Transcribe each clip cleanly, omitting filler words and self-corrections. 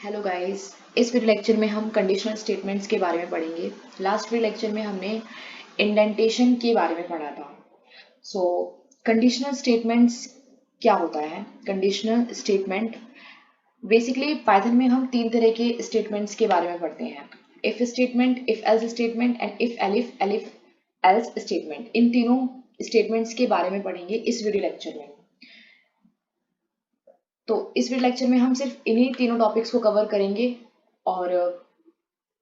Hello guys, इस video lecture में हम कंडीशनल स्टेटमेंट्स के बारे में पढ़ेंगे। लास्ट वीडियो लेक्चर में हमने इंडेंटेशन के बारे में पढ़ा था। कंडीशनल स्टेटमेंट्स क्या होता है? कंडीशनल स्टेटमेंट बेसिकली पाइथन में हम तीन तरह के स्टेटमेंट्स के बारे में पढ़ते हैं। If statement, if else statement and if elif else statement. इन तीनों स्टेटमेंट्स के बारे में पढ़ेंगे इस वीडियो लेक्चर में। तो इस वीडियो लेक्चर में हम सिर्फ इन्हीं तीनों टॉपिक्स को कवर करेंगे और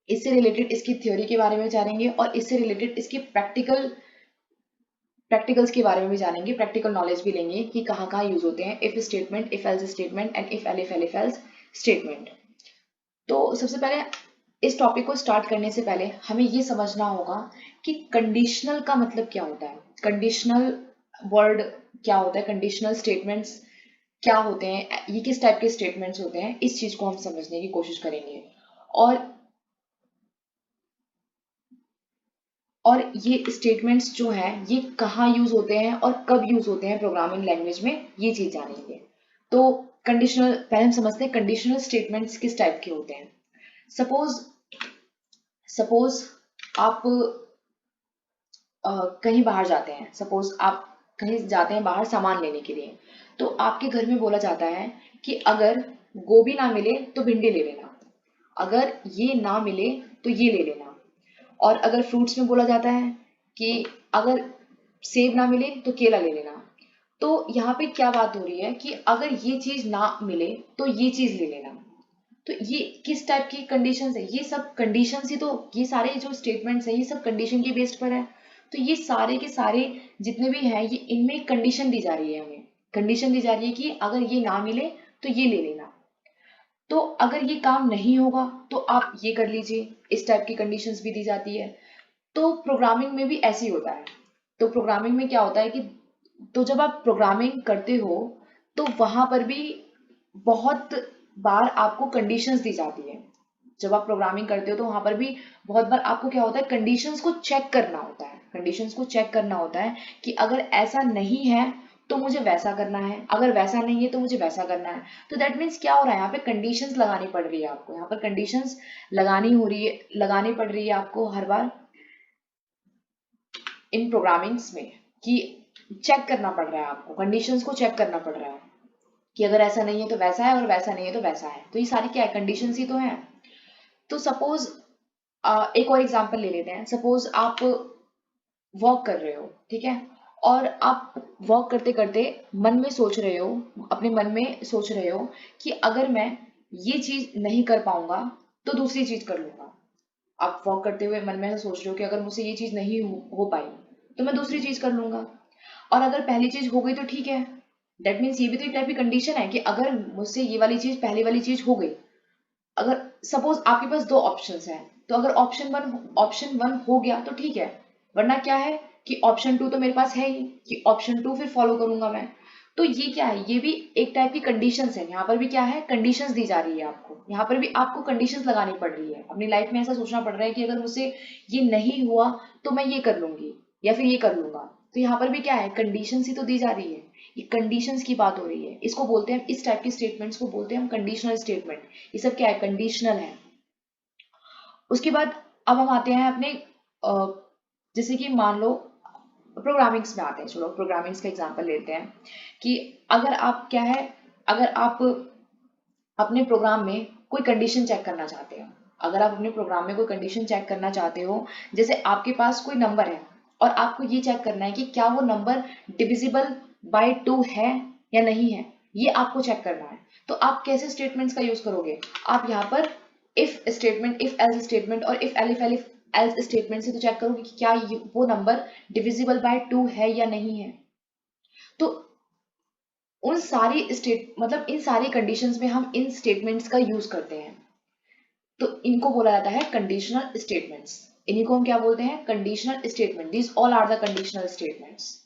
इससे रिलेटेड इसकी थ्योरी के बारे में जानेंगे और इससे रिलेटेड इसकी प्रैक्टिकल्स के बारे में भी जानेंगे, प्रैक्टिकल नॉलेज भी लेंगे कि कहाँ कहाँ यूज होते हैं if statement, if else statement and if elif else statement. तो सबसे पहले इस टॉपिक को स्टार्ट करने से पहले हमें ये समझना होगा कि कंडीशनल का मतलब क्या होता है, कंडीशनल वर्ड क्या होता है, कंडीशनल स्टेटमेंट्स क्या होते हैं, ये किस टाइप के स्टेटमेंट्स होते हैं, इस चीज को हम समझने की कोशिश करेंगे। और ये स्टेटमेंट्स जो हैं ये कहाँ यूज होते हैं और कब यूज होते हैं प्रोग्रामिंग लैंग्वेज में, ये चीज जानेंगे। तो कंडीशनल पहले हम समझते हैं कंडीशनल स्टेटमेंट्स किस टाइप के होते हैं। सपोज आप कहीं बाहर जाते हैं, सपोज आप कहीं जाते हैं बाहर सामान लेने के लिए, तो आपके घर में बोला जाता है कि अगर गोभी ना मिले तो भिंडी ले लेना, अगर ये ना मिले तो ये ले लेना। और अगर फ्रूट्स में बोला जाता है कि अगर सेब ना मिले तो केला ले लेना। तो यहाँ पे क्या बात हो रही है कि अगर ये चीज ना मिले तो ये चीज ले लेना। तो ये किस टाइप की कंडीशंस है? ये सब कंडीशंस ही तो, ये सारे जो स्टेटमेंट्स है ये सब कंडीशन के बेस्ड पर है। तो ये सारे के सारे जितने भी हैं ये इनमें कंडीशन दी जा रही है, हमें कंडीशन दी जा रही है कि अगर ये ना मिले तो ये ले लेना, तो अगर ये काम नहीं होगा तो आप ये कर लीजिए, इस टाइप की कंडीशंस भी दी जाती है। तो प्रोग्रामिंग में भी ऐसे ही होता है। तो प्रोग्रामिंग में क्या होता है कि तो जब आप प्रोग्रामिंग करते हो तो वहां पर भी बहुत बार आपको कंडीशंस दी जाती है। जब आप प्रोग्रामिंग करते हो तो वहां पर भी बहुत बार आपको क्या होता है, कंडीशंस को चेक करना होता है, कंडीशंस को चेक करना होता है कि अगर ऐसा नहीं है तो मुझे वैसा करना है, अगर वैसा नहीं है तो मुझे वैसा करना है। तो दैट मीन्स क्या हो रहा है, यहाँ पे कंडीशंस लगानी पड़ रही है आपको, यहाँ पर कंडीशंस लगानी पड़ रही है आपको हर बार इन प्रोग्रामिंग्स में, कि चेक करना पड़ रहा है आपको, कंडीशंस को चेक करना पड़ रहा है कि अगर ऐसा नहीं है तो वैसा है और वैसा नहीं है तो वैसा है। तो ये सारी क्या है, कंडीशंस ही तो है। तो सपोज एक और एग्जांपल ले लेते हैं। सपोज आप वॉक कर रहे हो, ठीक है, और आप वॉक करते करते मन में सोच रहे हो, अपने मन में सोच रहे हो कि अगर मैं ये चीज नहीं कर पाऊंगा तो दूसरी चीज कर लूंगा। आप वॉक करते हुए मन में ऐसा सोच रहे हो कि अगर मुझसे ये चीज नहीं हो पाई तो मैं दूसरी चीज कर लूंगा, और अगर पहली चीज हो गई तो ठीक है। दैट मीन्स ये भी तो एक टाइप की कंडीशन है कि अगर मुझसे ये वाली चीज, पहली वाली चीज हो गई, अगर सपोज आपके पास दो ऑप्शंस हैं, तो अगर ऑप्शन वन हो गया तो ठीक है, वरना क्या है कि ऑप्शन टू तो मेरे पास है ही, कि ऑप्शन टू फिर फॉलो करूंगा मैं। तो ये क्या है, ये भी एक टाइप की कंडीशंस है। यहाँ पर भी क्या है, कंडीशंस दी जा रही है आपको, यहाँ पर भी आपको कंडीशंस लगानी पड़ रही है। अपनी लाइफ में ऐसा सोचना पड़ रहा है कि अगर मुझसे ये नहीं हुआ तो मैं ये कर लूंगी या फिर ये कर लूंगा। तो यहाँ पर भी क्या है, कंडीशंस ही तो दी जा रही है, ये कंडीशंस की बात हो रही है। इसको बोलते हैं, इस टाइप की स्टेटमेंट्स को बोलते हैं हम कंडीशनल स्टेटमेंट। ये सब क्या है, कंडीशनल है। उसके बाद अब हम आते हैं अपने जैसे कि मान लो प्रोग्रामिंग्स में आते हैं। चलो प्रोग्रामिंग्स का एग्जांपल लेते हैं कि अगर आप क्या है, अगर आप अपने प्रोग्राम में कोई कंडीशन चेक करना चाहते हो, अगर आप अपने प्रोग्राम में कोई कंडीशन चेक करना चाहते हो, जैसे आपके पास कोई नंबर है और आपको ये चेक करना है कि क्या वो नंबर डिविजिबल बाय 2 है या नहीं है, ये आपको चेक करना है। तो आप कैसे स्टेटमेंट्स का यूज करोगे, आप यहाँ पर if statement, if else statement और इफ एलिफ एल्स स्टेटमेंट से तो चेक करोगे कि क्या वो नंबर डिविजिबल बाय 2 है या नहीं है। तो उन सारी मतलब इन सारी कंडीशंस में हम इन स्टेटमेंट्स का यूज करते हैं। तो इनको बोला जाता है कंडीशनल स्टेटमेंट्स। इन्हीं को हम क्या बोलते हैं, conditional statement. These all are the conditional statements.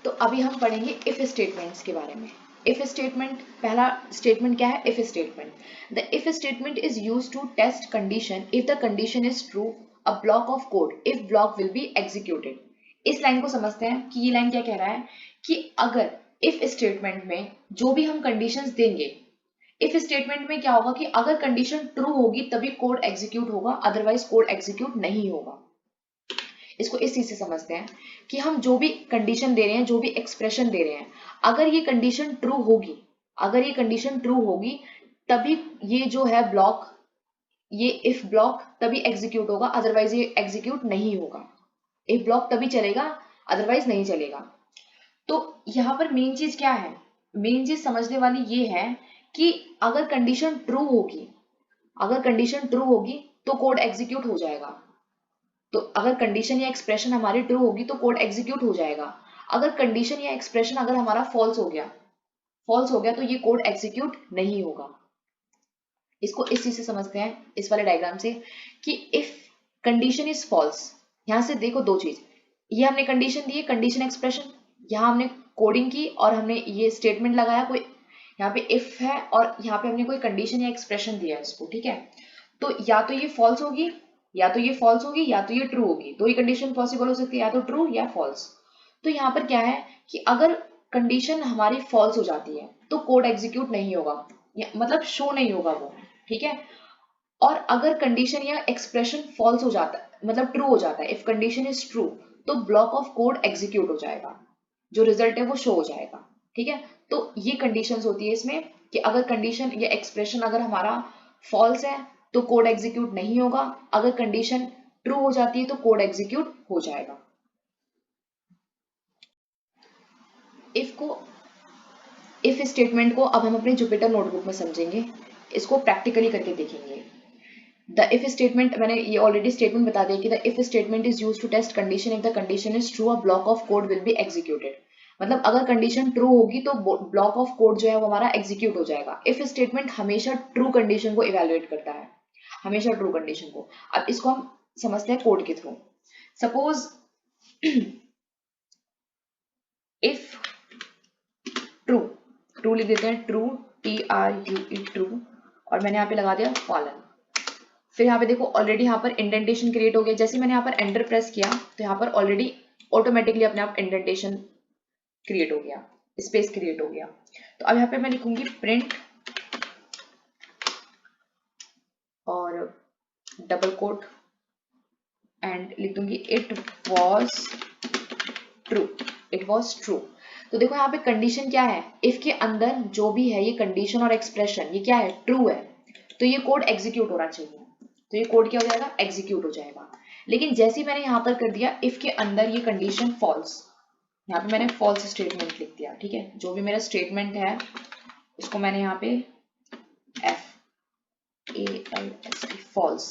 तो अभी हम पढ़ेंगे इफ स्टेटमेंट्स के बारे में। इफ स्टेटमेंट, पहला स्टेटमेंट क्या है, if statement. The if statement is used to test condition. If the condition is true, a block of code if block will be executed. इस लाइन को समझते हैं कि ये लाइन क्या कह रहा है कि अगर इफ स्टेटमेंट में जो भी हम कंडीशंस देंगे, इफ स्टेटमेंट में क्या होगा कि अगर कंडीशन ट्रू होगी तभी कोड एग्जीक्यूट होगा, अदरवाइज कोड एग्जीक्यूट नहीं होगा। इसको इस चीज से समझते हैं कि हम जो भी कंडीशन दे रहे हैं, जो भी एक्सप्रेशन दे रहे हैं, अगर ये कंडीशन ट्रू होगी, अगर ये कंडीशन ट्रू होगी तभी ये जो है ब्लॉक, ये इफ ब्लॉक तभी एग्जीक्यूट होगा, अदरवाइज ये एग्जीक्यूट नहीं होगा। इफ ब्लॉक तभी चलेगा, अदरवाइज नहीं चलेगा। तो यहाँ पर मेन चीज क्या है, मेन चीज समझने वाली ये है कि अगर कंडीशन ट्रू होगी, अगर कंडीशन ट्रू होगी तो कोड एग्जीक्यूट हो जाएगा। तो अगर कंडीशन या एक्सप्रेशन हमारी ट्रू होगी तो कोड एग्जीक्यूट हो जाएगा। अगर कंडीशन या एक्सप्रेशन अगर हमारा फॉल्स हो गया, फॉल्स हो गया तो ये कोड एग्जीक्यूट नहीं होगा। इसको इस चीज से समझते हैं, इस वाले डायग्राम से, कि इफ कंडीशन इज फॉल्स, यहां से देखो दो चीज, ये हमने कंडीशन दी है, कंडीशन एक्सप्रेशन, यहाँ हमने कोडिंग की और हमने ये स्टेटमेंट लगाया, कोई यहाँ पे इफ है और यहाँ पे हमने कोई कंडीशन या एक्सप्रेशन दिया है इसको, ठीक है। तो या तो ये फॉल्स होगी, या तो ये फॉल्स होगी, या तो ये ट्रू होगी, तो ये कंडीशन पॉसिबल हो सकती है, या तो ट्रू या फॉल्स। तो यहाँ पर क्या है कि अगर कंडीशन हमारी फॉल्स हो जाती है तो कोड एग्जीक्यूट नहीं होगा, मतलब शो नहीं होगा वो, ठीक है। और अगर कंडीशन या एक्सप्रेशन फॉल्स हो जाता है, मतलब ट्रू हो जाता है, इफ कंडीशन इज ट्रू, तो ब्लॉक ऑफ कोड एग्जीक्यूट हो जाएगा, जो रिजल्ट है वो शो हो जाएगा, ठीक है। तो ये कंडीशंस होती है इसमें कि अगर कंडीशन या एक्सप्रेशन अगर हमारा फॉल्स है तो कोड एग्जीक्यूट नहीं होगा, अगर कंडीशन ट्रू हो जाती है तो कोड एग्जीक्यूट हो जाएगा। इफ स्टेटमेंट को अब हम अपने जुपिटर नोटबुक में समझेंगे, इसको प्रैक्टिकली करके देखेंगे। द इफ स्टेटमेंट, मैंने ये ऑलरेडी स्टेटमेंट बता दिया कि the if statement is used to test condition, if the condition is true a block of code will be executed. मतलब अगर कंडीशन ट्रू होगी तो ब्लॉक ऑफ कोड जो है वो हमारा एग्जीक्यूट हो जाएगा। इफ स्टेटमेंट हमेशा ट्रू कंडीशन को इवेलुएट करता है, हमेशा ट्रू कंडीशन को। अब इसको हम समझते हैं कोड के through. Suppose if true, true लिख देते हैं, ट्रू, TRUE, ट्रू, और मैंने यहाँ पे लगा दिया कॉलन। फिर यहाँ पे देखो ऑलरेडी यहाँ पर इंडेंटेशन क्रिएट हो गया, जैसे मैंने यहाँ पर एंटर प्रेस किया तो यहाँ पर ऑलरेडी ऑटोमेटिकली अपने आप इंडेंटेशन क्रिएट हो गया, स्पेस क्रिएट हो गया। तो अब यहाँ पे मैं लिखूंगी प्रिंट और डबल कोट एंड लिख दूंगी it was true, it was true. तो देखो यहाँ पे कंडीशन क्या है, इफ के अंदर जो भी है ये कंडीशन और एक्सप्रेशन ये क्या है, ट्रू है, तो ये कोड एग्जीक्यूट होना चाहिए, तो ये कोड क्या हो जाएगा, एग्जीक्यूट हो जाएगा। लेकिन जैसे ही मैंने यहाँ पर कर दिया इफ के अंदर ये कंडीशन फॉल्स, यहाँ पे मैंने फॉल्स स्टेटमेंट लिख दिया, ठीक है। जो भी मेरा स्टेटमेंट है उसको मैंने यहाँ पे FALS फॉल्स।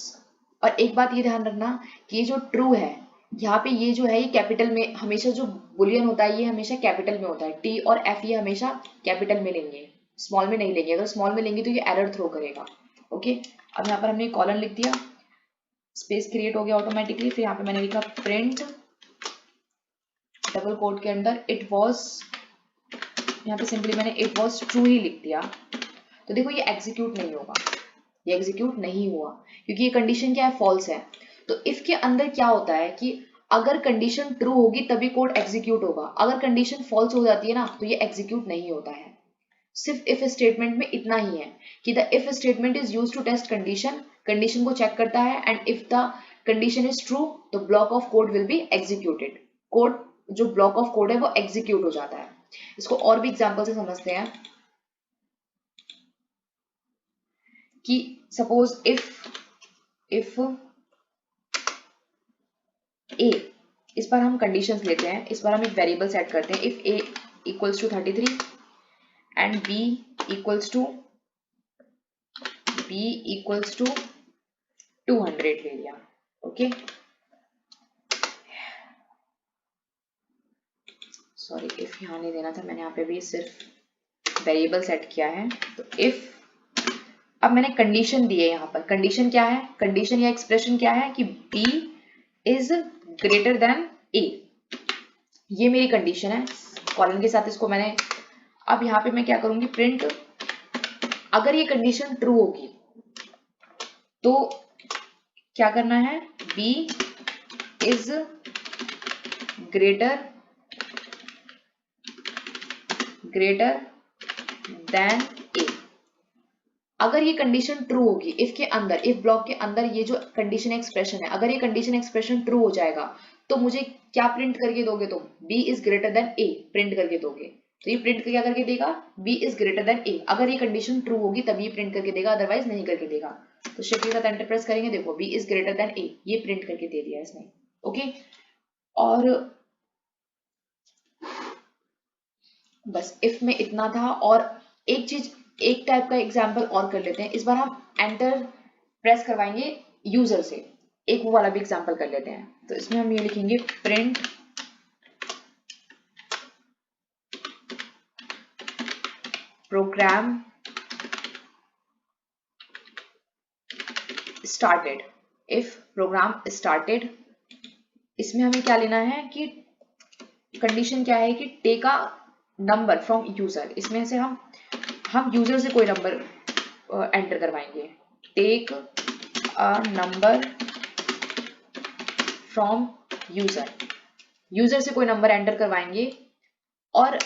और एक बात ये ध्यान रखना कि ये जो ट्रू है यहाँ पे ये जो है ये कैपिटल में, हमेशा जो बुलियन होता है ये हमेशा कैपिटल में होता है, T और F ये हमेशा कैपिटल में लेंगे, स्मॉल में नहीं लेंगे। अगर स्मॉल में लेंगे तो ये एरर थ्रो करेगा, ओके। अब यहाँ पर हमने कॉलन लिख दिया, स्पेस क्रिएट हो गया ऑटोमेटिकली। फिर यहाँ पे मैंने लिखा प्रिंट डबल कोट के अंदर इट वॉज, यहाँ पे सिंपली मैंने इट वॉज ट्रू ही लिख दिया। तो देखो ये एग्जीक्यूट नहीं होगा, ये एग्जीक्यूट नहीं हुआ क्योंकि ये कंडीशन क्या है, फॉल्स है। तो इफ के अंदर क्या होता है कि अगर कंडीशन ट्रू होगी तभी कोड एग्जीक्यूट होगा, अगर कंडीशन फॉल्स हो जाती है ना तो ये एग्जीक्यूट नहीं होता है। सिर्फ इफ स्टेटमेंट में इतना ही है कि the if statement is used to test condition, condition को चेक करता है, and if the condition is true तो block of code will be executed, code जो ब्लॉक ऑफ कोड है वो एग्जीक्यूट हो जाता है। इसको और भी एग्जांपल से समझते हैं कि सपोज इफ a, इस बार हम कंडीशंस लेते हैं, इस बार हम एक वेरिएबल सेट करते हैं। If a equals to 33 and b equals to 200 ले लिया, ओके। सॉरी इफ यहाँ नहीं देना था, मैंने यहाँ पे भी सिर्फ वेरिएबल सेट किया है। तो इफ, अब मैंने कंडीशन दी है, यहाँ पर कंडीशन क्या है, कंडीशन या एक्सप्रेशन क्या है कि b is greater then a, ये मेरी कंडीशन है कॉलन के साथ। इसको मैंने, अब यहाँ पे मैं क्या करूंगी, प्रिंट, अगर ये कंडीशन ट्रू होगी तो क्या करना है, b is greater greater than A. अगर ये कंडीशन ट्रू होगी इफ के अंदर, इफ ब्लॉक के अंदर ये जो कंडीशन एक्सप्रेशन है, अगर ये कंडीशन एक्सप्रेशन ट्रू हो जाएगा तो मुझे क्या प्रिंट करके दोगे तुम? b is greater then a print करके दोगे। तो ये प्रिंट क्या करके देगा? b is greater then a। अगर ये कंडीशन ट्रू होगी तभी प्रिंट करके देगा, अदरवाइज नहीं करके देगा। तो शिफ्ट के साथ एंटर प्रेस करेंगे, देखो b is greater then a, ये प्रिंट करके दे दिया इसने। ओके, और बस इफ में इतना था। और एक चीज, एक टाइप का एग्जाम्पल और कर लेते हैं। इस बार हम एंटर प्रेस करवाएंगे यूजर से, एक वो वाला भी एग्जाम्पल कर लेते हैं। तो इसमें हम ये लिखेंगे print program started. If program started, इसमें हमें क्या लेना है कि कंडीशन क्या है कि take a number from user. इसमें से हम यूजर से कोई नंबर एंटर करवाएंगे। Take a number from user, user से कोई नंबर एंटर करवाएंगे। और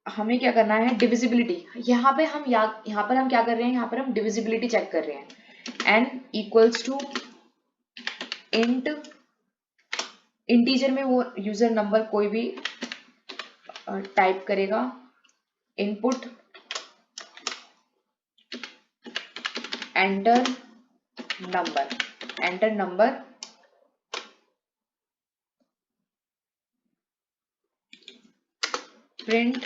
हमें क्या करना है? डिविजिबिलिटी। यहाँ पर हम क्या कर रहे हैं? यहाँ पर हम डिविजिबिलिटी चेक कर रहे हैं। n equals to int, integer में वो यूजर नंबर कोई भी टाइप करेगा, input enter number print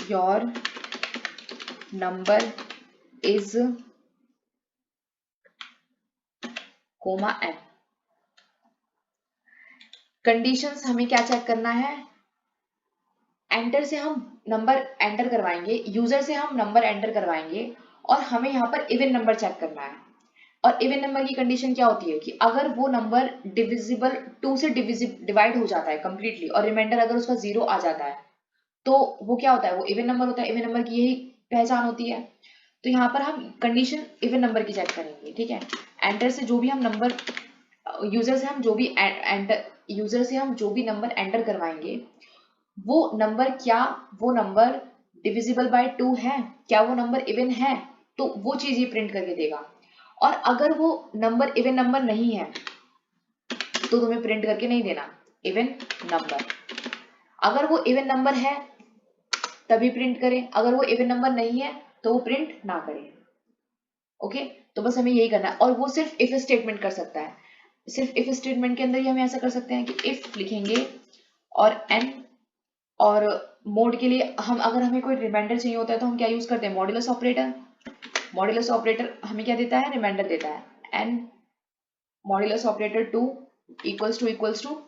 your number is comma n। Conditions हमें क्या चेक करना है? एंटर से हम नंबर एंटर करवाएंगे, यूजर से हम नंबर एंटर करवाएंगे, और हमें यहाँ पर इवन नंबर चेक करना है। और इवन नंबर की कंडीशन क्या होती है कि अगर वो नंबर डिविजिबल 2 से डिवाइड हो जाता है कंप्लीटली, और रिमाइंडर अगर उसका 0 आ जाता है, तो वो क्या होता है? वो इवन नंबर होता है। इवन नंबर की यही पहचान होती है। तो यहाँ पर हम कंडीशन इवन नंबर की चेक करेंगे, ठीक है। एंटर से जो भी हम नंबर, यूजर से हम जो भी नंबर एंटर करवाएंगे, वो नंबर डिविजिबल बाय 2 है, क्या वो नंबर इवन है, तो वो चीज ये प्रिंट करके देगा। और अगर वो नंबर इवन नंबर नहीं है तो तुम्हें प्रिंट करके नहीं देना इवन नंबर। अगर वो इवन नंबर है तभी प्रिंट करें, अगर वो इवन नंबर नहीं है तो वो प्रिंट ना करें। ओके, तो बस हमें यही करना है। और वो सिर्फ इफ स्टेटमेंट कर सकता है। सिर्फ इफ स्टेटमेंट के अंदर ही हम ऐसा कर सकते हैं कि इफ लिखेंगे और एन, और मोड के लिए अगर हमें कोई रिमाइंडर चाहिए होता है तो हम क्या यूज करते हैं? Modulus operator. मॉड्यूलस ऑपरेटर हमें क्या देता है? रिमाइंडर देता है। N modulus operator 2 equals to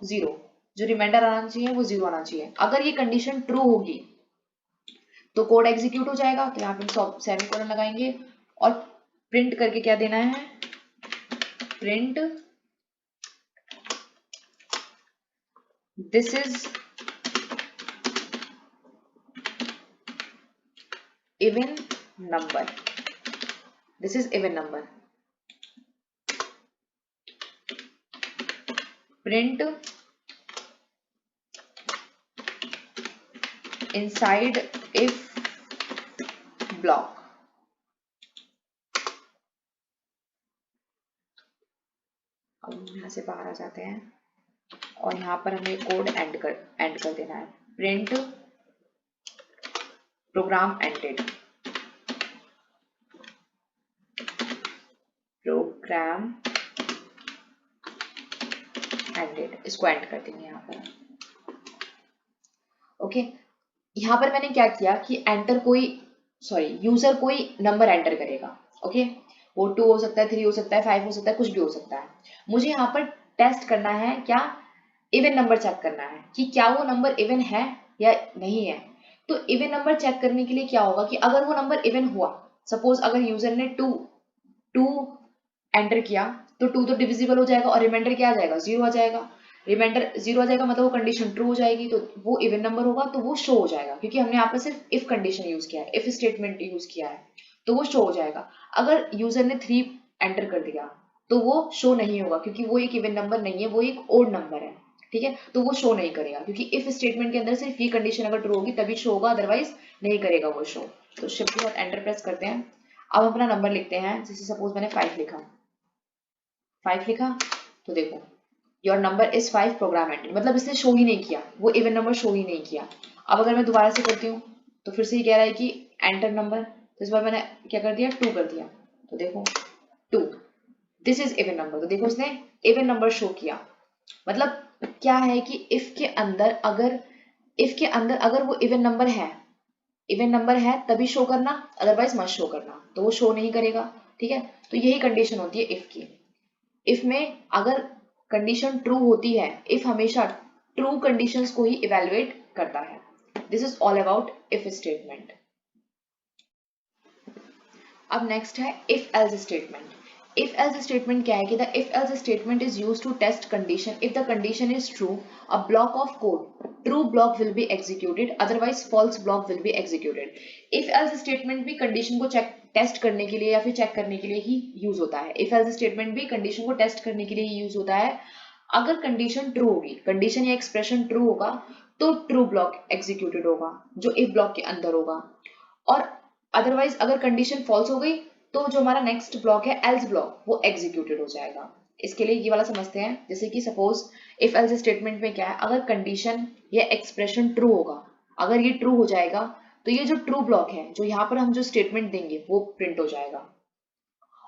0, जो रिमाइंडर आना चाहिए वो 0 आना चाहिए। अगर ये कंडीशन ट्रू होगी तो कोड एग्जीक्यूट हो जाएगा। तो यहाँ पे हम सेमीकोलन लगाएंगे और प्रिंट करके क्या देना है? Print this is even number, this is even number. Print inside if block. अब हम यहाँ से बाहर आ जाते हैं और यहाँ पर हमें कोड एंड कर देना है। Print program ended, program ended, इसको एंड कर देंगे यहाँ पर। ओके, यहाँ पर मैंने क्या किया कि यूजर कोई नंबर एंटर करेगा। ओके, वो 2 हो सकता है, 3 हो सकता है, 5 हो सकता है, कुछ भी हो सकता है। मुझे यहाँ पर टेस्ट करना है, क्या इवन नंबर चेक करना है कि क्या वो नंबर इवन है या नहीं है। तो इवन नंबर चेक करने के लिए क्या होगा कि अगर वो नंबर इवन हुआ, सपोज अगर यूजर ने 2 एंटर किया तो 2 तो डिविजिबल हो जाएगा और रिमाइंडर क्या आ जाएगा? 0 आ जाएगा। रिमाइंडर 0 आ जाएगा मतलब वो कंडीशन ट्रू हो जाएगी, तो वो इवन नंबर होगा तो वो शो हो जाएगा, क्योंकि हमने यहाँ पर सिर्फ इफ कंडीशन यूज किया है, इफ स्टेटमेंट यूज किया है, तो वो शो हो जाएगा। अगर यूजर ने 3 एंटर कर दिया तो वो शो नहीं होगा, क्योंकि वो एक इवन नंबर नहीं है, वो एक ओड नंबर है, ठीक है, तो वो शो नहीं करेगा, क्योंकि इफ स्टेटमेंट के अंदर सिर्फ ये कंडीशन अगर ट्रू होगी तभी शो होगा, अदरवाइज नहीं करेगा वो शो। तो शिफ्ट के साथ एंटर प्रेस करते हैं। अब अपना नंबर लिखते हैं, जैसे सपोज मैंने 5 लिखा, 5 लिखा, तो देखो योर नंबर इज 5 प्रोग्राम एंटेड, मतलब इसने शो ही नहीं किया, वो इवन नंबर शो ही नहीं किया। अब अगर मैं दोबारा से करती हूँ तो फिर से ये कह रहा है कि एंटर नंबर, तो इस बार मैंने क्या कर दिया, 2 कर दिया, तो देखो 2, दिस इज इवन नंबर, तो देखो उसने इवन नंबर शो किया। मतलब क्या है कि इफ के अंदर अगर वो इवन नंबर है तभी शो करना, अदरवाइज मत शो करना, तो वो शो नहीं करेगा, ठीक है। तो यही कंडीशन होती है इफ की। इफ में अगर कंडीशन ट्रू होती है, इफ हमेशा ट्रू कंडीशंस को ही इवेलुएट करता है। This is all about if statement. अब नेक्स्ट है if else statement. If else statement क्या है कि the if else statement is used to test condition. If the condition is true, a block of code, true block will be executed, otherwise false block will be executed. If else statement भी condition को test करने के लिए या फिर check करने के लिए ही यूज होता है। इफ एल्स स्टेटमेंट भी कंडीशन को टेस्ट करने के लिए ही यूज होता है। अगर कंडीशन ट्रू होगी, कंडीशन या एक्सप्रेशन ट्रू होगा, तो ट्रू ब्लॉक एग्जीक्यूटेड होगा जो इफ ब्लॉक के अंदर होगा, और अदरवाइज अगर कंडीशन फॉल्स हो गई तो जो हमारा नेक्स्ट ब्लॉक है एल्स ब्लॉक, वो एग्जीक्यूटेड हो जाएगा। इसके लिए ये वाला समझते हैं, जैसे कि सपोज इफ एल्स स्टेटमेंट में क्या है, अगर कंडीशन या एक्सप्रेशन ट्रू होगा, अगर ये ट्रू हो जाएगा तो ये जो ट्रू ब्लॉक है, जो यहाँ पर हम जो स्टेटमेंट देंगे वो प्रिंट हो जाएगा।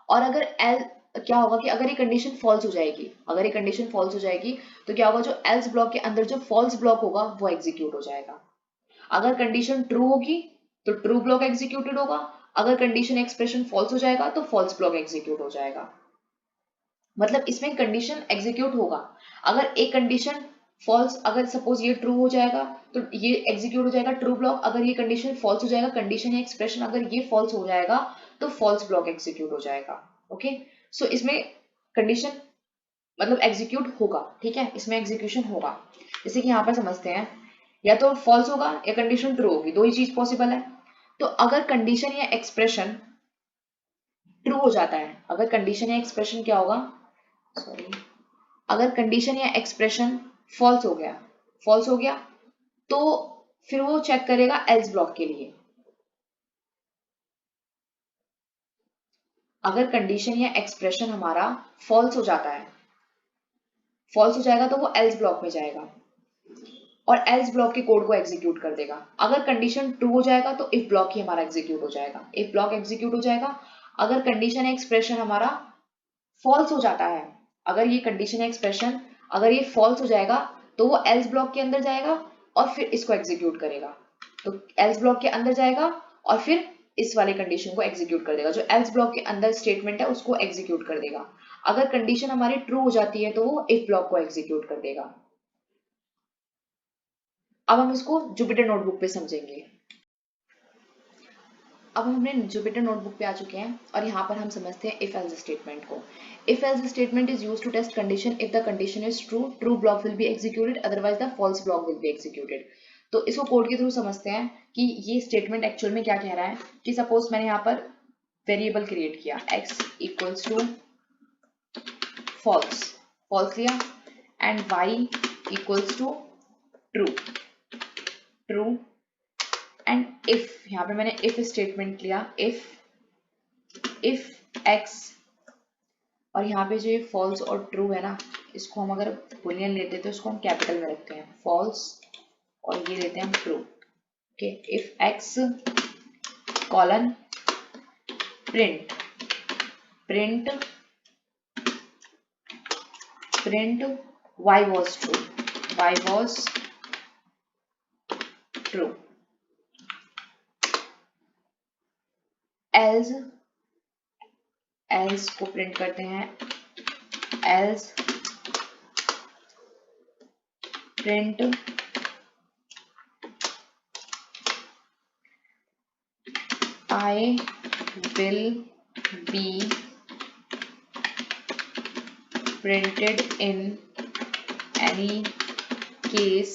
और अगर एल क्या होगा कि अगर ये कंडीशन फॉल्स हो जाएगी, अगर ये कंडीशन फॉल्स हो जाएगी तो क्या होगा, जो एल्स ब्लॉक के अंदर जो फॉल्स ब्लॉक होगा वो एग्जीक्यूट हो जाएगा। अगर कंडीशन ट्रू होगी तो ट्रू ब्लॉक एग्जीक्यूटेड होगा, अगर कंडीशन एक्सप्रेशन फॉल्स हो जाएगा तो फॉल्स ब्लॉक एग्जीक्यूट हो जाएगा। मतलब इसमें कंडीशन एग्जीक्यूट होगा। अगर एक कंडीशन फॉल्स, अगर सपोज ये ट्रू हो जाएगा तो ये एग्जीक्यूट हो जाएगा ट्रू ब्लॉक, अगर ये कंडीशन फॉल्स हो जाएगा, कंडीशन या एक्सप्रेशन अगर ये फॉल्स हो जाएगा तो फॉल्स ब्लॉक एग्जीक्यूट हो जाएगा। ओके, सो इसमें कंडीशन मतलब एग्जीक्यूट होगा, ठीक है, इसमें एग्जीक्यूशन होगा। जैसे कि यहाँ पर समझते हैं, या तो फॉल्स होगा या कंडीशन ट्रू होगी, दो ही चीज पॉसिबल है। तो अगर कंडीशन या एक्सप्रेशन ट्रू हो जाता है, अगर कंडीशन या एक्सप्रेशन क्या होगा, सॉरी, अगर कंडीशन या एक्सप्रेशन फॉल्स हो गया तो फिर वो चेक करेगा एल्स ब्लॉक के लिए। अगर कंडीशन या एक्सप्रेशन हमारा फॉल्स हो जाता है, फॉल्स हो जाएगा तो वो एल्स ब्लॉक में जाएगा और एल्स ब्लॉक के कोड को एग्जीक्यूट कर देगा। अगर कंडीशन ट्रू हो जाएगा तो इफ ब्लॉक ही हमारा एग्जीक्यूट हो जाएगा, इफ ब्लॉक एग्जीक्यूट हो जाएगा। अगर कंडीशन एक्सप्रेशन हमारा फॉल्स हो जाता है, अगर ये कंडीशन एक्सप्रेशन अगर ये फॉल्स हो जाएगा तो वो एल्स ब्लॉक के अंदर जाएगा और फिर इसको एग्जीक्यूट करेगा। तो एल्स ब्लॉक के अंदर जाएगा और फिर इस वाले कंडीशन को एग्जीक्यूट कर देगा, जो एल्स ब्लॉक के अंदर स्टेटमेंट है उसको एग्जीक्यूट कर देगा। अगर कंडीशन हमारी ट्रू हो जाती है तो वो इफ ब्लॉक को एग्जीक्यूट कर देगा। अब हम इसको जुपिटर नोटबुक पे समझेंगे। अब हमने जुपिटर नोटबुक पे आ चुके हैं और यहाँ पर हम समझते हैं इफ एल्स स्टेटमेंट को। If else statement is used to test condition. If the condition is true, true block will be executed, otherwise the false block will be executed. तो इसको कोड के थ्रू समझते हैं कि ये स्टेटमेंट एक्चुअल में क्या कह रहा है। कि सपोज मैंने यहाँ पर वेरिएबल क्रिएट किया x equals to false, false लिया, and y equals to true, true, and if, यहाँ पे मैंने इफ स्टेटमेंट लिया, इफ x, और यहाँ पे जो ये फॉल्स और ट्रू है ना, इसको हम अगर बुलियन लेते तो इसको हम कैपिटल में रखते हैं फॉल्स, और ये लेते हैं हम true. Okay, if x colon print print print y was true, y was true, else को प्रिंट करते हैं else print I will be printed in any case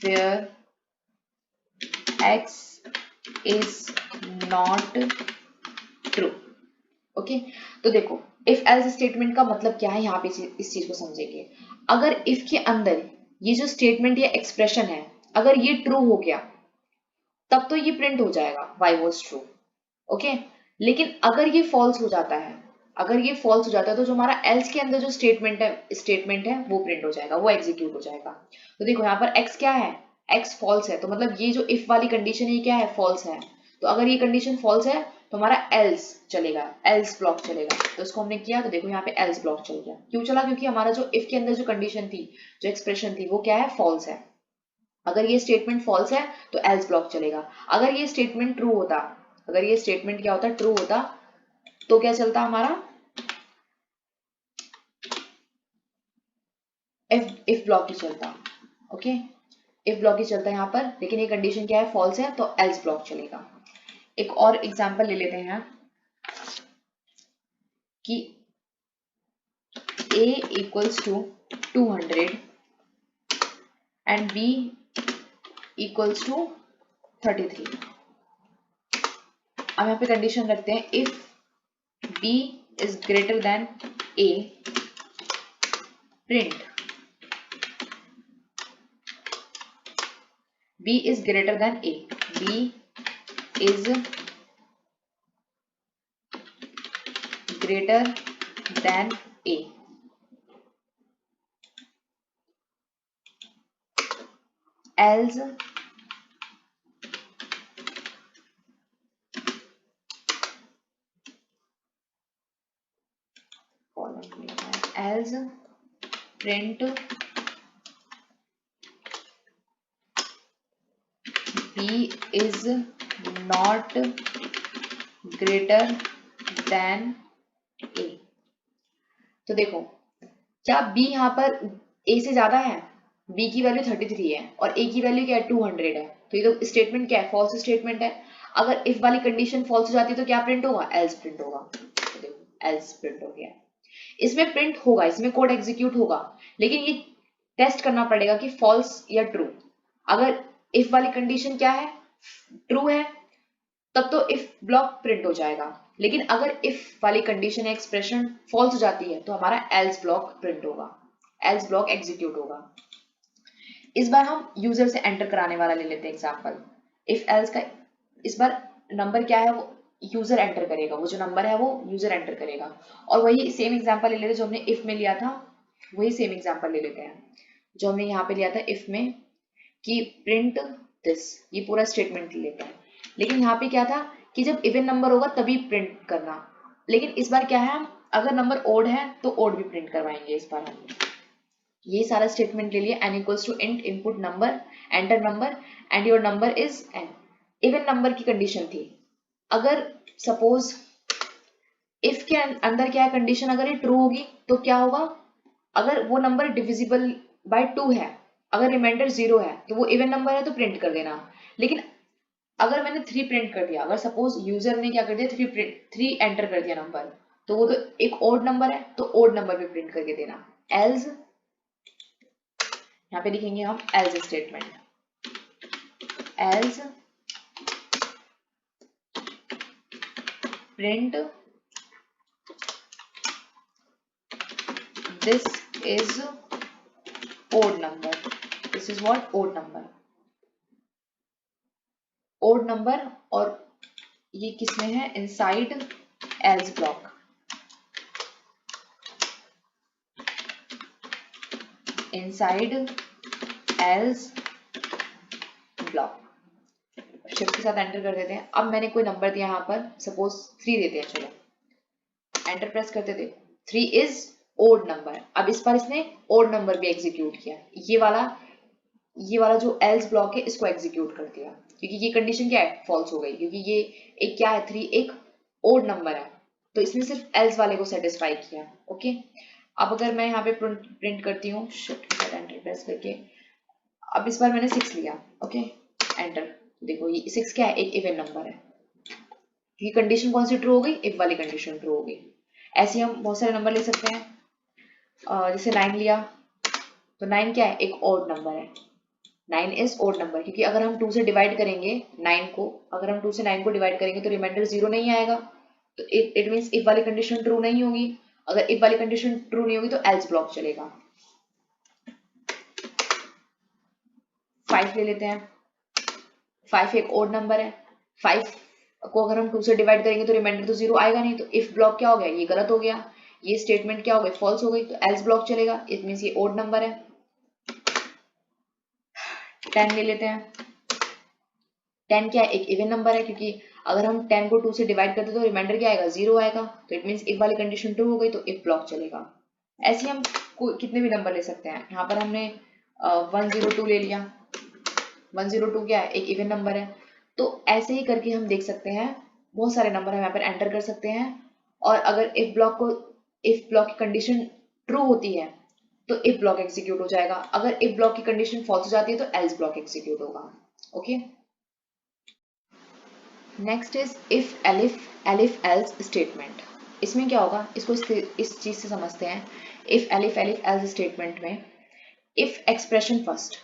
where x is not true। Okay, तो देखो if else statement का मतलब क्या है, यहाँ पे इस चीज को समझेंगे। अगर इफ के अंदर ये जो स्टेटमेंट या एक्सप्रेशन है, अगर ये ट्रू हो गया तब तो ये प्रिंट हो जाएगा y was true, ओके। लेकिन अगर ये फॉल्स हो जाता है, अगर ये फॉल्स हो जाता है तो जो हमारा एल्स के अंदर जो स्टेटमेंट है वो प्रिंट हो जाएगा, वो एग्जीक्यूट हो जाएगा। तो देखो यहाँ पर x क्या है, x फॉल्स है, तो मतलब ये जो इफ वाली कंडीशन है ये क्या है, फॉल्स है। तो अगर ये कंडीशन फॉल्स है तो हमारा एल्स चलेगा, एल्स ब्लॉक चलेगा। तो इसको हमने किया तो देखो यहाँ पे एल्स ब्लॉक चल गया। क्यों चला, क्योंकि हमारा जो इफ के अंदर जो कंडीशन थी, जो एक्सप्रेशन थी, वो क्या है, फॉल्स है। अगर ये स्टेटमेंट फॉल्स है तो एल्स ब्लॉक चलेगा। अगर ये स्टेटमेंट ट्रू होता, अगर ये स्टेटमेंट क्या होता, ट्रू होता, तो क्या चलता हमारा, इफ ब्लॉक ही चलता, ओके। इफ ब्लॉक ही चलता है यहाँ पर, लेकिन ये कंडीशन क्या है, फॉल्स है, तो एल्स ब्लॉक चलेगा। एक और एग्जांपल ले लेते हैं कि a equals to 200 and b equals to 33। अब यहाँ पे कंडीशन रखते हैं, if b is greater than a, print b is greater than a, b is greater than a, else print b is not greater than a। तो देखो क्या b यहाँ पर a से ज्यादा है, b की वैल्यू 33 है और a की वैल्यू क्या है, 200 है। तो ये तो स्टेटमेंट क्या है, फॉल्स स्टेटमेंट है। अगर इफ वाली कंडीशन फॉल्स हो जाती है तो क्या प्रिंट होगा, एल्स प्रिंट होगा। तो देखो एल्स प्रिंट हो गया, इसमें प्रिंट होगा, इसमें कोड एग्जीक्यूट होगा, लेकिन ये टेस्ट करना पड़ेगा कि फॉल्स या ट्रू। अगर इफ वाली कंडीशन क्या है, ट्रू है, तब तो इफ ब्लॉक प्रिंट हो जाएगा। लेकिन अगर इफ वाली कंडीशन या एक्सप्रेशन फॉल्स हो जाती है तो हमारा एल्स ब्लॉक प्रिंट होगा, एल्स ब्लॉक एग्जीक्यूट होगा। इस बार हम यूजर से एंटर कराने वाला ले लेते हैं एग्जांपल। इफ एल्स का इस बार नंबर क्या है, वो यूजर एंटर करेगा, वो जो नंबर है वो यूजर एंटर करेगा। और वही सेम एग्जांपल ले लेते हैं जो हमने इफ में लिया था, वही सेम एग्जांपल ले लेते हैं जो हमने यहाँ पे लिया था इफ में, कि प्रिंट दिस, ये पूरा स्टेटमेंट लेते हैं। लेकिन यहाँ पे क्या था कि जब इवन नंबर होगा तभी प्रिंट करना, लेकिन इस बार क्या है, अगर नंबर ओड है तो ओड भी प्रिंट करवाएंगे इस बार हम। ये सारा स्टेटमेंट ले लिया, n equals to int input number enter number and your number is n। Even number की कंडीशन थी। अगर सपोज इफ के अंदर क्या है कंडीशन, अगर ये ट्रू होगी तो क्या होगा, अगर वो नंबर डिविजिबल बाय 2 है, अगर रिमाइंडर 0 है तो वो इवन नंबर है तो प्रिंट कर देना। लेकिन अगर मैंने 3 प्रिंट कर दिया, अगर सपोज यूजर ने क्या कर दिया, 3 एंटर कर दिया नंबर, तो वो तो एक ओड नंबर है तो ओड नंबर भी प्रिंट करके देना। एल्स यहाँ पे लिखेंगे हम else statement, else print this is odd number, this is what, odd number, odd number। और ये किसमें है, inside else block, inside else block. Shift के साथ एंटर कर देते हैं। अब मैंने कोई नंबर दिया यहाँ पर, सपोज 3 देते हैं, चलो एंटर प्रेस करते थे, 3 इज ओड नंबर। अब इस बार इसने ओड नंबर भी एग्जीक्यूट किया, ये वाला जो एल्स ब्लॉक है इसको एग्जीक्यूट कर दिया, क्योंकि ये कंडीशन क्या है, फॉल्स हो गई, क्योंकि ये एक क्या है, 3 एक ओड नंबर है, तो इसने सिर्फ एल्स वाले को सेटिस्फाई किया, ओके। अब अगर मैं यहाँ पे प्रिंट करती हूँ, शिफ्ट के साथ एंटर प्रेस करके, अब इस बार मैंने 6 लिया, ओके एंटर। देखो ये 6 क्या है, एक इवन नंबर है, ये कंडीशन कौन सी ट्रू हो गई, इफ वाली कंडीशन ट्रू हो गई। ऐसे हम बहुत सारे नंबर ले सकते हैं, जैसे 9 लिया तो 9 क्या है, एक ओड नंबर है, 9 इज ओड नंबर, क्योंकि अगर हम 2 से डिवाइड करेंगे 9 को, अगर हम 2 से 9 को डिवाइड करेंगे तो रिमाइंडर 0 नहीं आएगा, तो इट मींस इफ वाली कंडीशन ट्रू नहीं होगी। अगर इफ वाली कंडीशन ट्रू नहीं होगी तो एल्स ब्लॉक चलेगा। 5 ले लेते हैं। 5 एक ओड नंबर है, 5 को अगर हम 2 से डिवाइड करेंगे तो रिमाइंडर तो 0 आएगा नहीं, तो इफ ब्लॉक क्या हो गया, ये गलत हो गया, ये स्टेटमेंट क्या हो गई, फॉल्स हो गई, तो एल्स ब्लॉक चलेगा। इट मींस ये ओड नंबर है। 10 ले लेते हैं। 10 क्या है, एक इवन नंबर है, क्योंकि अगर हम 10 को 2 से डिवाइड करते तो रिमाइंडर क्या आएगा, 0 आएगा, तो इट मींस इफ वाली कंडीशन ट्रू हो गई तो इफ ब्लॉक चलेगा। ऐसे हम कितने भी नंबर ले सकते हैं। यहाँ पर हमने 102 ले लिया। 102 क्या है, एक इवन नंबर है। तो ऐसे ही करके हम देख सकते हैं, बहुत सारे नंबर हम यहाँ पर एंटर कर सकते हैं। और अगर इफ ब्लॉक की कंडीशन ट्रू होती है तो इफ ब्लॉक एग्जीक्यूट हो जाएगा, अगर इफ ब्लॉक की कंडीशन फॉल्स हो जाती है तो एल्स ब्लॉक एग्जीक्यूट होगा। Okay, next is if elif else statement. इसमें क्या होगा, इसको इस चीज से समझते हैं। इफ एलिफ एल्स स्टेटमेंट में इफ एक्सप्रेशन फर्स्ट,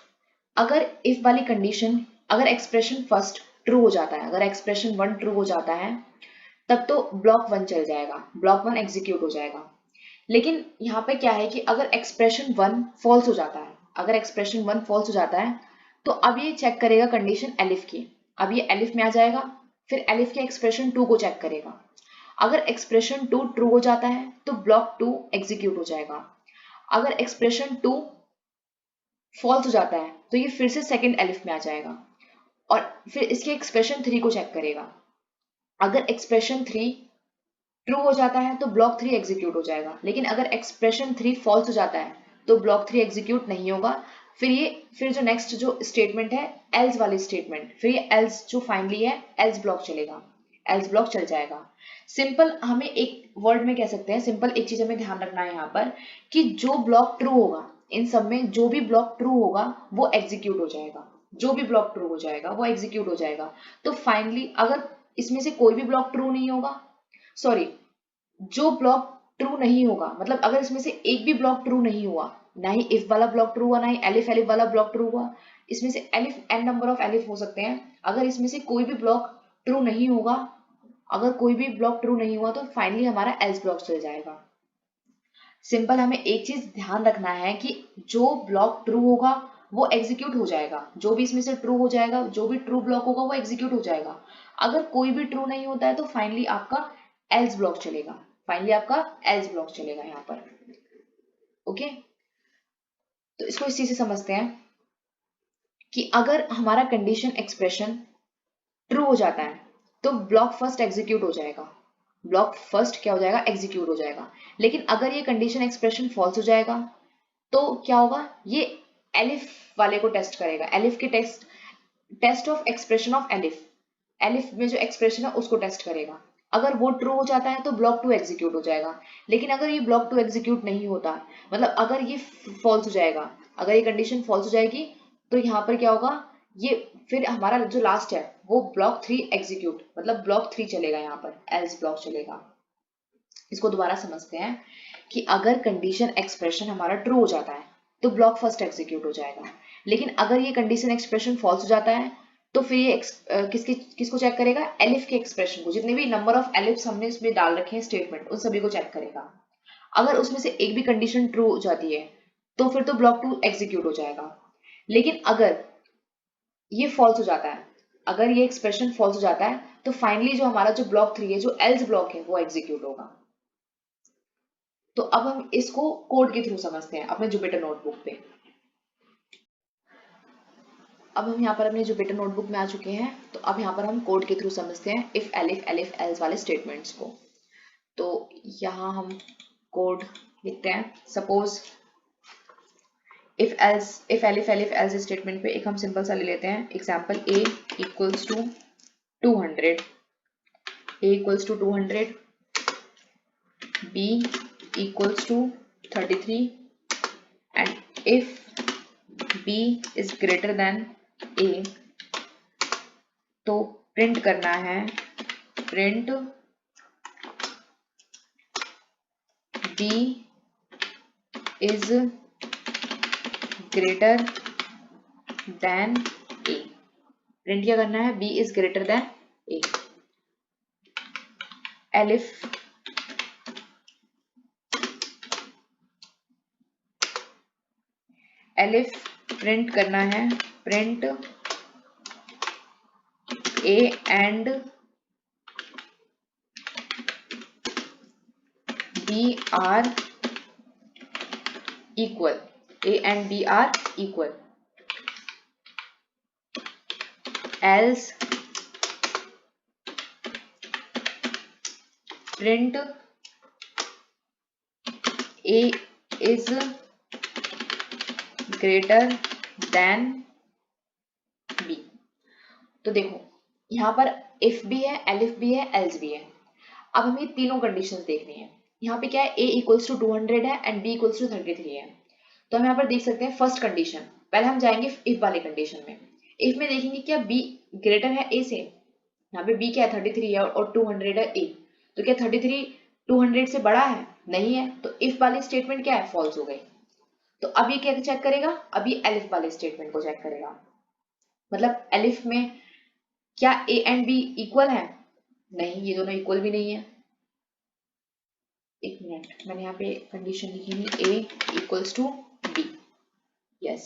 अगर इफ वाली कंडीशन, अगर एक्सप्रेशन फर्स्ट ट्रू हो जाता है, अगर एक्सप्रेशन 1 ट्रू हो जाता है तब तो ब्लॉक 1 चल जाएगा, ब्लॉक 1 एग्जीक्यूट हो जाएगा। लेकिन यहाँ पे क्या है कि अगर एक्सप्रेशन 1 फॉल्स हो जाता है, अगर एक्सप्रेशन 1 फॉल्स हो जाता है तो अब ये चेक करेगा कंडीशन एलिफ की, अब ये एलिफ में आ जाएगा, फिर एलिफ के एक्सप्रेशन 2 को चेक करेगा। अगर एक्सप्रेशन 2 ट्रू हो जाता है तो ब्लॉक 2 एग्जीक्यूट हो जाएगा। अगर एक्सप्रेशन 2 फॉल्स हो जाता है तो ये फिर से सेकंड एलिफ में आ जाएगा और फिर इसके एक्सप्रेशन 3 को चेक करेगा। अगर एक्सप्रेशन 3 ट्रू हो जाता है तो ब्लॉक 3 एग्जीक्यूट हो जाएगा, लेकिन अगर एक्सप्रेशन 3 फॉल्स हो जाता है तो ब्लॉक 3 एग्जीक्यूट नहीं होगा। फिर जो नेक्स्ट जो स्टेटमेंट है एल्स वाली स्टेटमेंट, फिर ये एल्स जो फाइनली है एल्स ब्लॉक चलेगा, एल्स ब्लॉक चल जाएगा। सिंपल हमें एक वर्ड में कह सकते हैं, सिंपल एक चीज हमें ध्यान रखना है यहाँ पर कि जो ब्लॉक ट्रू होगा, इन सब में जो भी ब्लॉक ट्रू होगा वो एग्जीक्यूट हो जाएगा, जो भी ब्लॉक ट्रू हो जाएगा वो एग्जीक्यूट हो जाएगा। तो फाइनली अगर इसमें से कोई भी ब्लॉक ट्रू नहीं होगा, सॉरी, जो ब्लॉक ट्रू नहीं होगा, मतलब अगर इसमें से एक भी ब्लॉक ट्रू नहीं हुआ, ना ही इफ वाला ब्लॉक ट्रू हुआ, ना ही एलिफ एलिफ वाला ब्लॉक ट्रू हुआ, इसमें से elif n number of elif हो सकते हैं, अगर इसमें से कोई भी ब्लॉक ट्रू नहीं होगा, अगर कोई भी ब्लॉक ट्रू नहीं हुआ तो फाइनली हमारा एल्स ब्लॉक चल जाएगा। सिंपल हमें एक चीज ध्यान रखना है कि जो ब्लॉक ट्रू होगा वो एग्जीक्यूट हो जाएगा, जो भी इसमें से ट्रू हो जाएगा, जो भी ट्रू ब्लॉक होगा वो एग्जीक्यूट हो जाएगा। अगर कोई भी ट्रू नहीं होता है तो फाइनली आपका एल्स ब्लॉक चलेगा, फाइनली आपका एल्स ब्लॉक चलेगा यहाँ पर। ओके, तो इसको इस चीज से समझते हैं कि अगर हमारा कंडीशन एक्सप्रेशन ट्रू हो जाता है तो ब्लॉक फर्स्ट एग्जीक्यूट हो जाएगा, ब्लॉक फर्स्ट क्या हो जाएगा, एग्जीक्यूट हो जाएगा। लेकिन अगर ये कंडीशन एक्सप्रेशन फॉल्स हो जाएगा तो क्या होगा, ये एलिफ वाले को टेस्ट करेगा, एलिफ के test of expression of elif, elif में जो एक्सप्रेशन है उसको टेस्ट करेगा। अगर वो ट्रू हो जाता है तो ब्लॉक 2 एग्जीक्यूट हो जाएगा। लेकिन अगर ये ब्लॉक 2 एग्जीक्यूट नहीं होता, मतलब अगर ये फॉल्स हो जाएगा, अगर ये कंडीशन फॉल्स हो जाएगी तो यहाँ पर क्या होगा, ये फिर हमारा जो लास्ट है वो ब्लॉक 3 एग्जीक्यूट, मतलब ब्लॉक 3 चलेगा, यहाँ पर एल्स ब्लॉक चलेगा। इसको दोबारा समझते हैं कि अगर कंडीशन एक्सप्रेशन हमारा ट्रू हो जाता है तो ब्लॉक फर्स्ट एग्जीक्यूट हो जाएगा। लेकिन अगर ये कंडीशन एक्सप्रेशन फॉल्स हो जाता है तो फिर ये किसको चेक करेगा, एलिफ के एक्सप्रेशन को, जितने भी नंबर ऑफ एलिफ्स हमने इसमें डाल रखे हैं स्टेटमेंट उन सभी को चेक करेगा। अगर उसमें से एक भी कंडीशन ट्रू हो जाती है तो फिर तो ब्लॉक 2 एग्जीक्यूट हो जाएगा। लेकिन अगर ये फॉल्स हो जाता है, अगर ये एक्सप्रेशन फॉल्स हो जाता है तो फाइनली जो हमारा जो ब्लॉक 3 है, जो एल्स ब्लॉक है, वो एग्जीक्यूट होगा। तो अब हम इसको कोड के थ्रू समझते हैं अपने जुपिटर नोटबुक पे। अब हम यहाँ पर अपने जुपिटर नोटबुक में आ चुके हैं, तो अब यहाँ पर हम कोड के थ्रू समझते हैं इफ एलिफ एल्स वाले स्टेटमेंट्स को। तो यहाँ हम कोड लिखते हैं। Suppose if elif else statement पे एक हम सिंपल सा ले लेते हैं example, a equals to 200, a equals to 200, b equals to 33 and if b is greater than a तो प्रिंट करना है print b is greater than a, print क्या करना है, b is greater than a। Elif elif print करना है, print a and b are equal, a and b are equal, else print a is greater than b. तो देखो यहाँ पर if भी है, एलिफ भी है, एल्स भी है। अब हमें तीनों कंडीशंस देखनी है। यहाँ पे क्या है, a इक्वल्स टू 200 है एंड b इक्वल्स टू 33 है। तो हम यहाँ पर देख सकते हैं फर्स्ट कंडीशन, पहले हम जाएंगे इफ वाले कंडीशन में। इफ में देखेंगे क्या b ग्रेटर है a से, यहाँ पे b क्या है 33 है और 200 है a, तो क्या 33 200 से बड़ा है, नहीं है, तो इफ वाली स्टेटमेंट क्या है, फॉल्स हो गई। तो अब ये क्या चेक करेगा, अभी एलिफ वाले स्टेटमेंट को चेक करेगा, मतलब एलिफ में क्या a एंड b इक्वल है, नहीं, ये दोनों इक्वल भी नहीं है। एक मिनट, मैंने यहाँ पे कंडीशन लिखी है a equals to b, yes.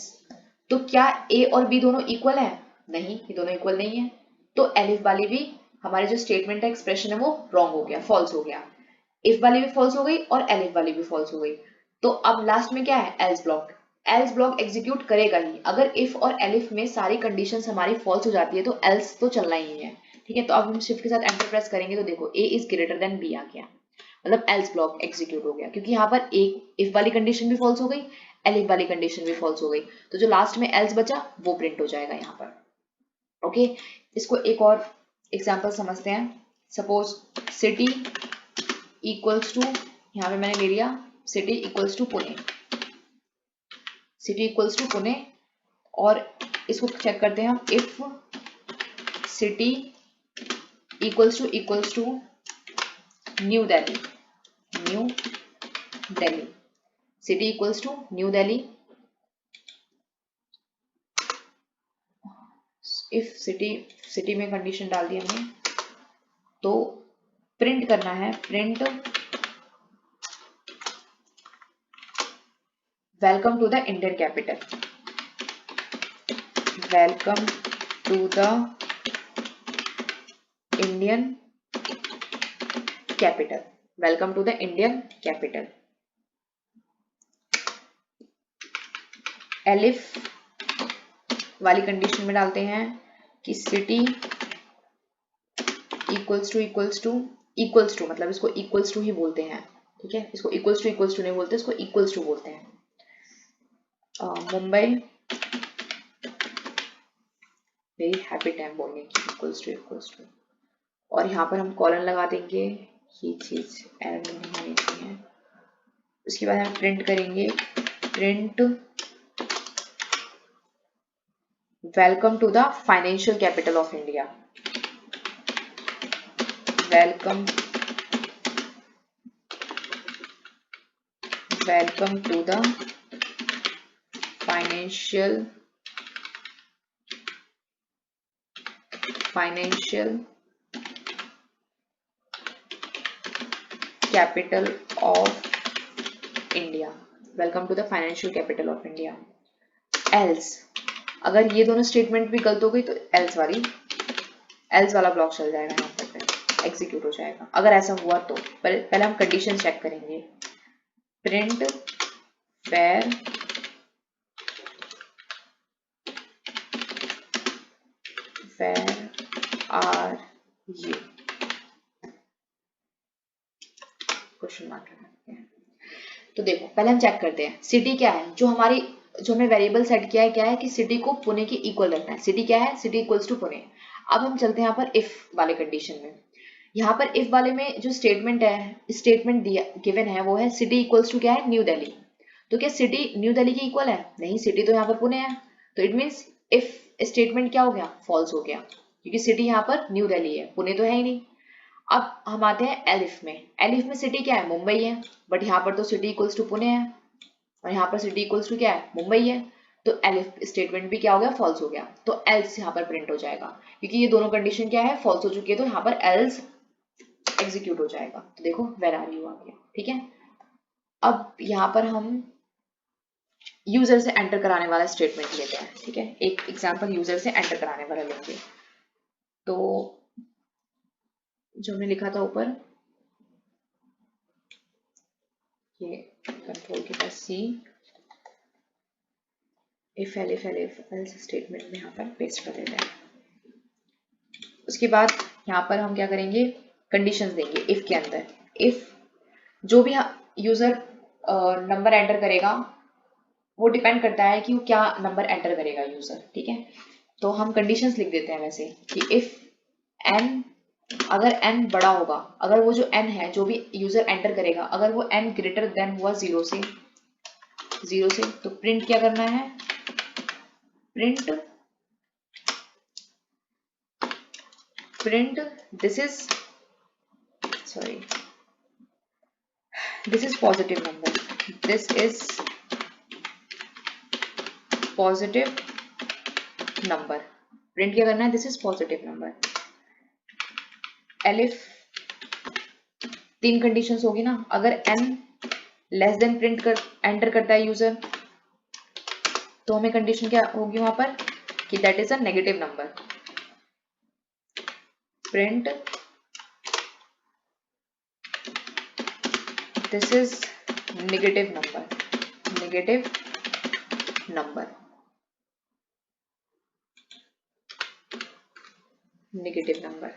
तो क्या a और b दोनों इक्वल है, नहीं, ये दोनों इक्वल नहीं है, तो एलिफ वाली भी हमारी जो स्टेटमेंट है, एक्सप्रेशन है, वो रॉन्ग हो गया, फॉल्स हो गया। इफ वाली भी फॉल्स हो गई और एलिफ वाली भी फॉल्स हो गई। तो अब लास्ट में क्या है, else block. Else block execute करेगा ही, अगर इफ और एलिफ में सारी कंडीशंस हमारी फॉल्स हो जाती है तो एल्स तो चलना ही है, ठीक है। तो अब हम शिफ्ट के साथ एंटर प्रेस करेंगे तो देखो a is greater then b आ गया, मतलब एल्स ब्लॉक एग्जीक्यूट हो गया, क्योंकि यहाँ पर एक इफ वाली कंडीशन भी फॉल्स हो गई, एलिफ वाली कंडीशन भी फॉल्स हो गई, तो जो लास्ट में एल्स बचा वो प्रिंट हो जाएगा यहाँ पर। ओके, इसको एक और एग्जाम्पल समझते हैं। सपोज सिटी इक्वल्स टू, यहाँ पे मैंने ले लिया city equals to Pune, city equals to Pune, और इसको चेक करते हैं हम, if city equals to New Delhi, New Delhi, city equals to New Delhi, if city में कंडीशन डाल दी हमने, तो प्रिंट करना है, print welcome to the Indian capital, welcome to the Indian capital, welcome to the Indian capital. Elif वाली condition में डालते हैं कि सिटी इक्वल्स टू मतलब इसको इक्वल्स टू ही बोलते हैं, ठीक है, इसको इक्वल्स टू नहीं बोलते, इसको इक्वल्स टू बोलते हैं। मुंबई, मेरी हैबिट है बोलने की इक्वल्स टू, और यहाँ पर हम कॉलन लगा देंगे, ये चीज एरर नहीं होनी चाहिए। उसके बाद हम प्रिंट करेंगे, print welcome to the financial capital of India, welcome to the financial capital of India, welcome to the financial capital of India. Else, अगर ये दोनों स्टेटमेंट भी गलत हो गई तो एल्स वाला ब्लॉक चल जाएगा, यहाँ पर एग्जीक्यूट हो जाएगा। अगर ऐसा हुआ तो पहले हम कंडीशन चेक करेंगे, print where are you, question mark रखते हैं। तो देखो पहले हम चेक करते हैं सिटी क्या है, जो हमने वेरिएबल सेट किया है, क्या है कि सिटी को पुणे के इक्वल रखना है। सिटी क्या है, सिटी इक्वल्स टू पुणे। अब हम चलते हैं यहाँ पर इफ वाले कंडीशन में। यहाँ पर इफ वाले में जो स्टेटमेंट दिया गिवन है वो है सिटी इक्वल्स टू क्या है, न्यू दिल्ली। तो क्या सिटी न्यू दिल्ली की इक्वल है, नहीं, सिटी तो यहाँ पर पुणे है, तो इट मीन्स इफ स्टेटमेंट क्या हो गया, फॉल्स हो गया, क्योंकि सिटी यहाँ पर न्यू दिल्ली है, पुणे तो है ही नहीं। अब हम आते हैं एलिफ में। एलिफ में सिटी क्या है, मुंबई है, बट यहाँ पर तो सिटी इक्वल्स टू पुणे है और यहाँ पर सिटी इक्वल्स टू क्या है, मुंबई है, तो एलिफ स्टेटमेंट भी क्या हो गया, फॉल्स हो गया, तो एल्स यहाँ पर प्रिंट हो जाएगा, क्योंकि ये दोनों कंडीशन क्या है, फॉल्स हो चुकी है, तो यहाँ पर एल्स एग्जीक्यूट हो जाएगा। तो देखो वेयर आर यू आ गया, ठीक है। अब यहाँ पर हम यूजर से एंटर कराने वाला स्टेटमेंट लेते हैं, ठीक है। एक एग्जांपल यूजर से एंटर कराने वाला लेंगे। तो जो हमने लिखा था ऊपर, ये कंट्रोल के पास सी, इफ एल्स स्टेटमेंट में यहाँ पर पेस्ट कर देते हैं। उसके बाद यहाँ पर हम क्या करेंगे, कंडीशंस देंगे इफ के अंदर। इफ जो भी यूजर नंबर एंटर करेगा वो डिपेंड करता है कि वो क्या नंबर एंटर करेगा यूजर, ठीक है। तो हम कंडीशंस लिख देते हैं वैसे कि इफ n, अगर n बड़ा होगा, अगर वो जो n है जो भी यूजर एंटर करेगा, अगर वो n ग्रेटर देन हुआ जीरो से, तो प्रिंट क्या करना है, print this is positive number, this is positive number. Print क्या करना है, this is positive number. Elif 3 conditions होगी ना, अगर n लेस देन प्रिंट कर एंटर करता है यूजर, तो हमें कंडीशन क्या होगी वहां पर कि that is a negative number. Print this is negative number.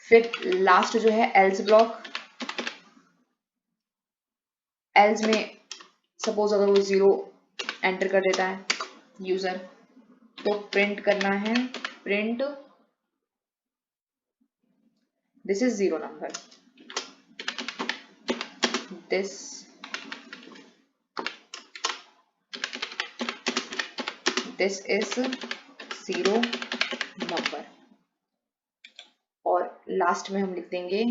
फिर लास्ट जो है एल्स ब्लॉक। एल्स में सपोज अगर वो 0 एंटर कर देता है यूजर, तो प्रिंट करना है, print this is 0 number, this is 0 number. और लास्ट में हम लिख देंगे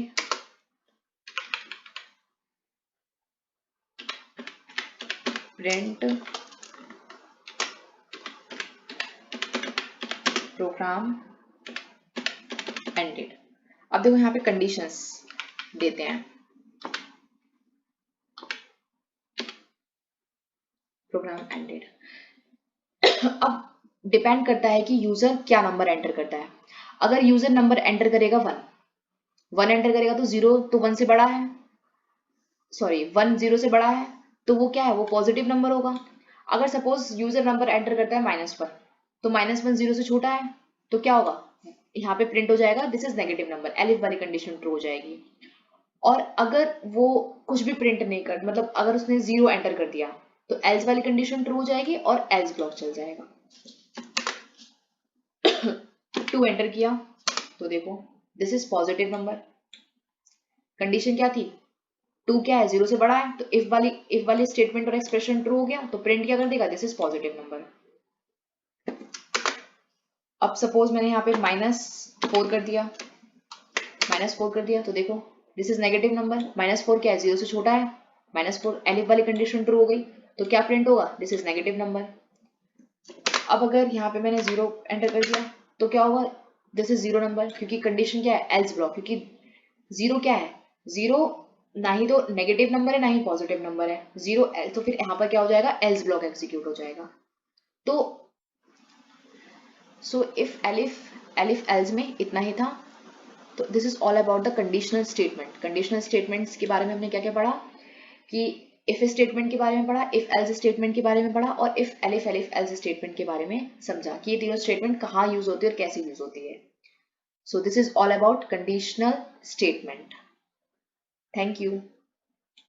प्रिंट प्रोग्राम एंडेड। अब देखो यहाँ पे कंडीशंस देते हैं, प्रोग्राम एंडेड। अब डिपेंड करता है कि यूजर क्या नंबर एंटर करता है। अगर यूजर नंबर एंटर करेगा 1 एंटर करेगा तो 0 तो 1 से बड़ा है, 1 0 से बड़ा है, तो वो क्या है, वो पॉजिटिव नंबर होगा। अगर सपोज यूजर नंबर एंटर करता है -1, तो -1 0 से छोटा है, तो क्या होगा, यहाँ पे प्रिंट हो जाएगा this is negative number, elif वाली कंडीशन ट्रू हो जाएगी। और अगर वो कुछ भी प्रिंट नहीं कर, मतलब अगर उसने 0 एंटर कर दिया, तो एल्स वाली कंडीशन ट्रू हो जाएगी और एल्स ब्लॉक चल जाएगा। 2 एंटर किया तो देखो this is positive number, condition क्या थी, 2 क्या है, 0 से बड़ा है, तो इफ वाली स्टेटमेंट और एक्सप्रेशन ट्रू हो गया, तो प्रिंट क्या कर देगा, दिस इज पॉजिटिव नंबर। अब सपोज मैंने यहाँ पे -4 कर दिया, तो देखो दिस इज नेगेटिव नंबर, -4 क्या है, 0 से छोटा है, -4 एलिफ वाली कंडीशन ट्रू हो गई, तो क्या प्रिंट होगा, दिस इज नेगेटिव नंबर। अब अगर यहाँ पे मैंने 0 एंटर कर दिया, तो क्या होगा, दिस इज 0 नंबर, क्योंकि कंडीशन क्या है, एल्स ब्लॉक, क्योंकि 0 क्या है, 0 ना ही तो नेगेटिव नंबर है ना ही पॉजिटिव नंबर है, 0 तो फिर यहाँ पर क्या हो जाएगा, एल्स ब्लॉक एग्जीक्यूट हो जाएगा। तो सो इफ एलिफ एल्स में इतना ही था। तो this is all about the conditional statement. Conditional statements के बारे में हमने क्या क्या पढ़ा, कि इफ स्टेटमेंट के बारे में पढ़ा, इफ एल्स स्टेटमेंट के बारे में पढ़ा, और इफ एल्स स्टेटमेंट के बारे में समझा कि ये तीनों स्टेटमेंट कहाँ यूज होती है और कैसे यूज होती है। So this is all about conditional statement. Thank you.